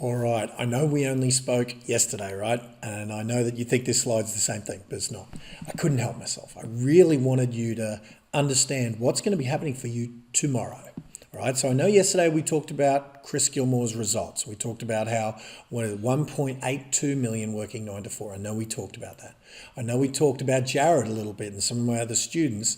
All right, I know we only spoke yesterday, right? And I know that you think this slide's the same thing, but it's not. I couldn't help myself. I really wanted you to understand what's going to be happening for you tomorrow. All right, so I know yesterday we talked about Chris Gilmore's results. We talked about how 1.82 million working 9 to 4. I know we talked about that. I know we talked about Jared a little bit and some of my other students.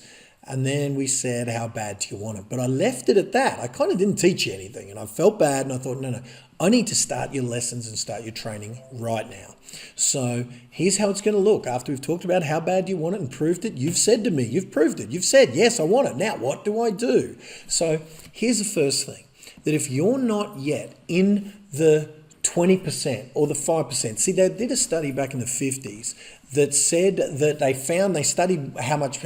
And then we said, how bad do you want it? But I left it at that. I kind of didn't teach you anything. And I felt bad and I thought, no, I need to start your lessons and start your training right now. So here's how it's going to look. After we've talked about how bad do you want it and proved it, you've said to me, you've proved it. You've said, yes, I want it. Now, what do I do? So here's the first thing, that if you're not yet in the 20% or the 5%. See, they did a study back in the 50s that said that they studied how much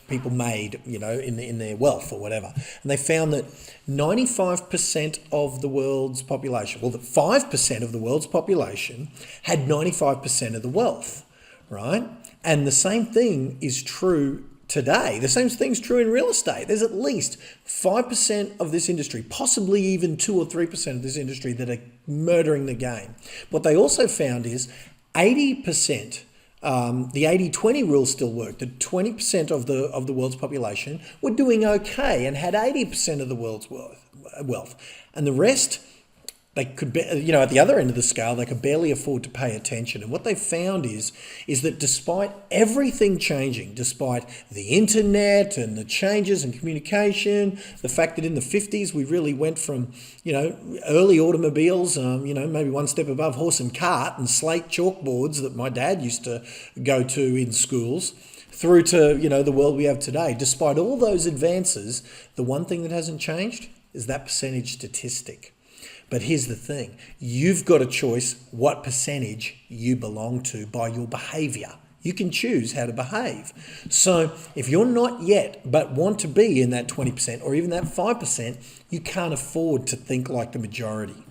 people made, in their wealth or whatever. And they found that 95% of the world's population, that 5% of the world's population had 95% of the wealth, right? And the same thing is true today. The same thing's true in real estate. There's at least 5% of this industry, possibly even 2 or 3% of this industry that are murdering the game. What they also found is 80%, the 80-20 rule still worked. That 20% of the world's population were doing okay and had 80% of the world's wealth. And the rest, they could, at the other end of the scale, they could barely afford to pay attention. And what they found is that despite everything changing, despite the internet and the changes in communication, the fact that in the 50s we really went from, early automobiles, maybe one step above horse and cart and slate chalkboards that my dad used to go to in schools, through to, the world we have today. Despite all those advances, the one thing that hasn't changed is that percentage statistic. But here's the thing, you've got a choice what percentage you belong to by your behavior. You can choose how to behave. So if you're not yet, but want to be in that 20% or even that 5%, you can't afford to think like the majority.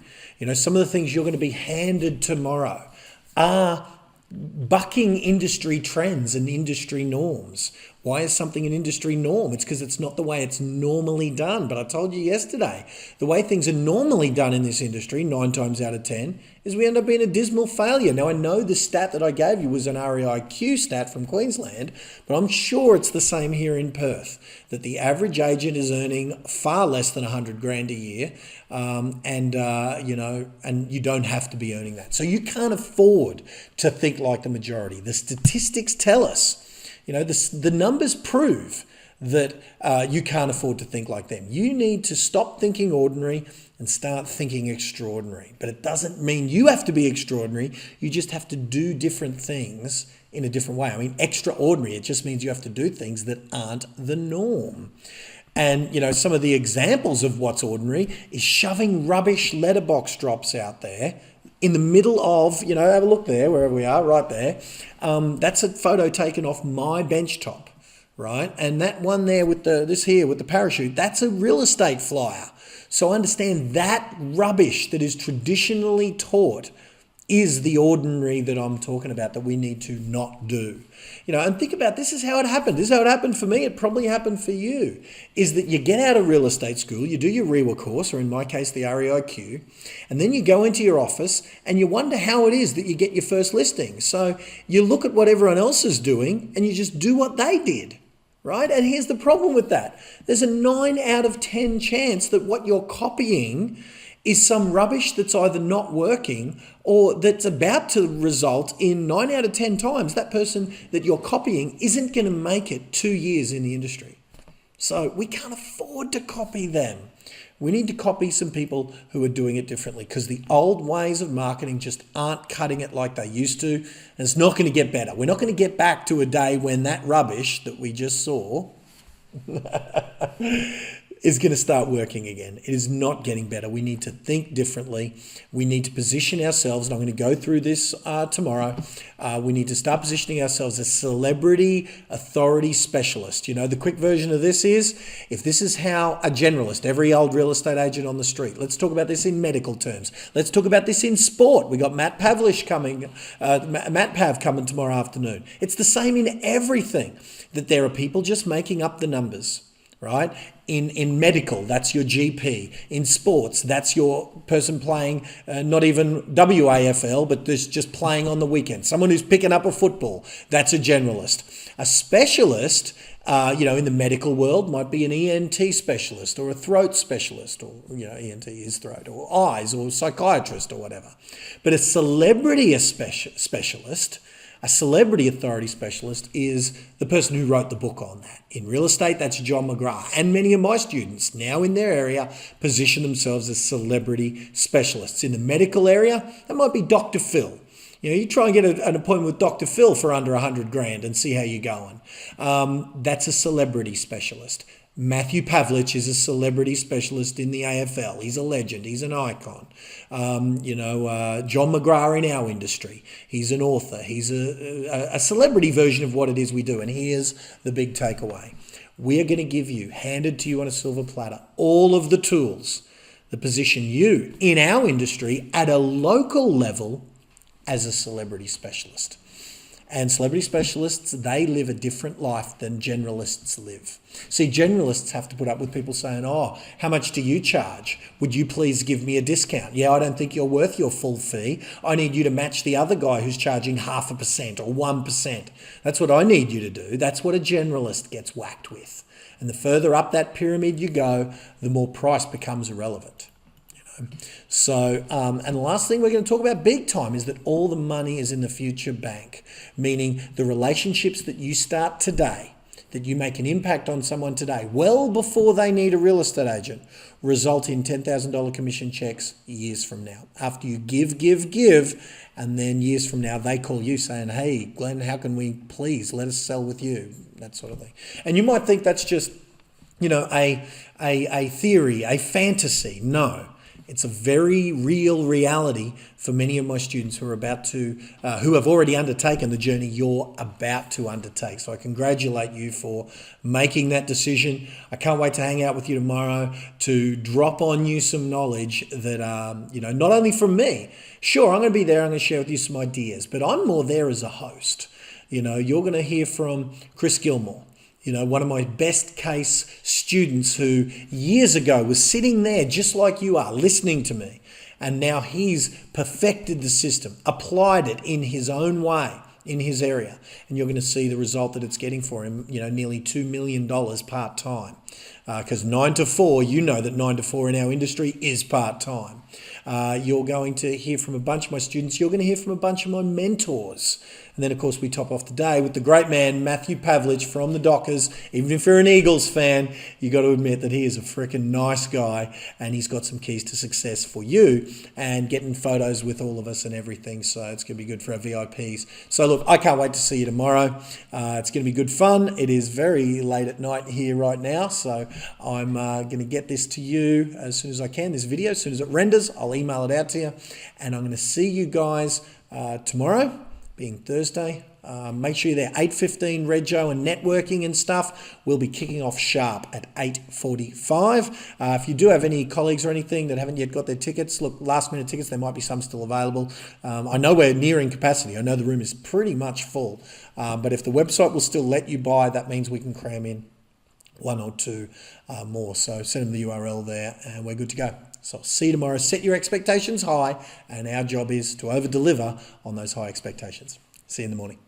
Some of the things you're going to be handed tomorrow are bucking industry trends and industry norms. Why is something an industry norm? It's because it's not the way it's normally done. But I told you yesterday, the way things are normally done in this industry, 9 times out of 10, is we end up being a dismal failure. Now, I know the stat that I gave you was an REIQ stat from Queensland, but I'm sure it's the same here in Perth, that the average agent is earning far less than 100 grand a year, and you don't have to be earning that. So you can't afford to think like the majority. The statistics tell us, the numbers prove that you can't afford to think like them. You need to stop thinking ordinary and start thinking extraordinary. But it doesn't mean you have to be extraordinary. You just have to do different things in a different way. I mean, extraordinary, it just means you have to do things that aren't the norm. And, some of the examples of what's ordinary is shoving rubbish letterbox drops out there in the middle of, have a look there, wherever we are, right there. That's a photo taken off my bench top, right? And that one there with the parachute, that's a real estate flyer. So understand that rubbish that is traditionally taught is the ordinary that I'm talking about that we need to not do. And think about, this is how it happened. This is how it happened for me. It probably happened for you, is that you get out of real estate school, you do your REWA course, or in my case, the REIQ, and then you go into your office and you wonder how it is that you get your first listing. So you look at what everyone else is doing and you just do what they did, right? And here's the problem with that. There's a 9 out of 10 chance that what you're copying is some rubbish that's either not working or that's about to result in 9 out of 10 times that person that you're copying isn't going to make it 2 years in the industry. So we can't afford to copy them. We need to copy some people who are doing it differently, because the old ways of marketing just aren't cutting it like they used to, and it's not going to get better. We're not going to get back to a day when that rubbish that we just saw is going to start working again. It is not getting better. We need to think differently. We need to position ourselves, and I'm going to go through this tomorrow. We need to start positioning ourselves as celebrity authority specialist. The quick version of this is, if this is how a generalist, every old real estate agent on the street, let's talk about this in medical terms. Let's talk about this in sport. We got Matt Pav coming tomorrow afternoon. It's the same in everything, that there are people just making up the numbers, right? In medical, that's your GP. In sports, that's your person playing not even WAFL, but just playing on the weekend. Someone who's picking up a football, that's a generalist. A specialist, in the medical world might be an ENT specialist or a throat specialist, or, ENT is throat, or eyes, or psychiatrist or whatever. But a celebrity specialist, a celebrity authority specialist, is the person who wrote the book on that. In real estate, that's John McGrath. And many of my students now in their area position themselves as celebrity specialists. In the medical area, that might be Dr. Phil. You try and get an appointment with Dr. Phil for under 100 grand and see how you're going. That's a celebrity specialist. Matthew Pavlich is a celebrity specialist in the AFL. He's a legend. He's an icon. John McGrath in our industry. He's an author. He's a celebrity version of what it is we do. And here's the big takeaway. We are going to give you, handed to you on a silver platter, all of the tools that position you in our industry at a local level as a celebrity specialist. And celebrity specialists, they live a different life than generalists live. See, generalists have to put up with people saying, oh, how much do you charge? Would you please give me a discount? Yeah, I don't think you're worth your full fee. I need you to match the other guy who's charging 0.5% or 1%. That's what I need you to do. That's what a generalist gets whacked with. And the further up that pyramid you go, the more price becomes irrelevant. So, and the last thing we're going to talk about big time is that all the money is in the future bank, meaning the relationships that you start today, that you make an impact on someone today, well before they need a real estate agent, result in $10,000 commission checks years from now. After you give, and then years from now, they call you saying, hey, Glenn, how can we please let us sell with you? That sort of thing. And you might think that's just, a theory, a fantasy. No. It's a very real reality for many of my students who are who have already undertaken the journey you're about to undertake. So I congratulate you for making that decision. I can't wait to hang out with you tomorrow to drop on you some knowledge that, not only from me. Sure, I'm going to be there. I'm going to share with you some ideas, but I'm more there as a host. You're going to hear from Chris Gilmore. One of my best case students who years ago was sitting there just like you are, listening to me. And now he's perfected the system, applied it in his own way, in his area. And you're going to see the result that it's getting for him, nearly $2 million part-time. Because 9 to 4, that 9 to 4 in our industry is part-time. You're going to hear from a bunch of my students. You're going to hear from a bunch of my mentors. And then, of course, we top off the day with the great man, Matthew Pavlich from the Dockers. Even if you're an Eagles fan, you got to admit that he is a freaking nice guy and he's got some keys to success for you and getting photos with all of us and everything. So it's going to be good for our VIPs. So, look, I can't wait to see you tomorrow. It's going to be good fun. It is very late at night here right now. So I'm going to get this to you as soon as I can, this video. As soon as it renders, I'll email it out to you. And I'm going to see you guys tomorrow, being Thursday. Make sure you're there, 8:15 Rego and networking and stuff. We'll be kicking off sharp at 8:45. If you do have any colleagues or anything that haven't yet got their tickets, look, last minute tickets, there might be some still available. I know we're nearing capacity. I know the room is pretty much full. But if the website will still let you buy, that means we can cram in one or two more. So send them the URL there and we're good to go. So I'll see you tomorrow. Set your expectations high, and our job is to over-deliver on those high expectations. See you in the morning.